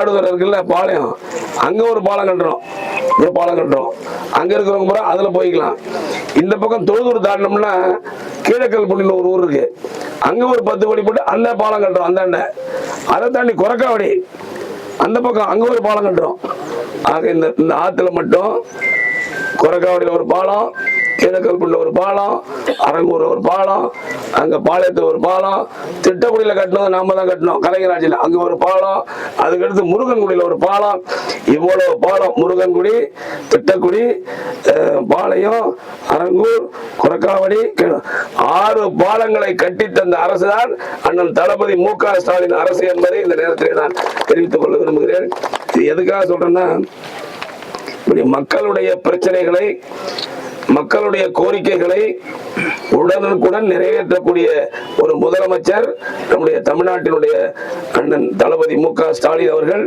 ஆடுதுறை இருக்குல்ல பாளையம், அங்க ஒரு பாலம் கட்டுறோம், அங்க இருக்கிறவங்க பூரா அதுல போய்க்கலாம். இந்த பக்கம் தொழுதூர் தாண்டோம்னா கீழக்கல் புண்ணின்னு ஒரு ஊர் இருக்கு, அங்க ஒரு 10 கோடி போட்டு அந்த பாலம் கட்டுறோம். அந்தாண்ட அதை தாண்டி கொரக்காவடி அந்த பக்கம் அங்க ஒரு பாலம் கட்டுறோம். ஆக இந்த ஆத்துல மட்டும் கொரக்காவடியில் ஒரு பாலம், கீழக்கல்புள்ள ஒரு பாலம், அரங்கூர் ஒரு பாலம், அங்க பாளையத்து ஒரு பாலம், திட்டக்குடியில கட்டணும் நாம தான் கட்டணும் கலைஞர் ஆட்சியில், அங்க ஒரு பாலம், அதுக்கடுத்து முருகன்குடியில ஒரு பாலம். இவ்வளவு பாலம் முருகன்குடி, திட்டக்குடி, பாளையம், அரங்கூர், கொரக்காவடி 6 பாலங்களை கட்டி தந்த அரசுதான் அண்ணன் தளபதி மு.க. ஸ்டாலின் அரசு என்பதை இந்த நேரத்தில் நான் தெரிவித்துக் கொள்ள விரும்புகிறேன். இது எதுக்காக சொல்றேன்னா, மக்களுடைய பிரச்சனைகளை, மக்களுடைய கோரிக்கைகளை உடனுக்குடன் நிறைவேற்றக்கூடிய ஒரு முதலமைச்சர் நம்முடைய தமிழ்நாட்டினுடைய அண்ணன் தளபதி மு.க. ஸ்டாலின் அவர்கள்.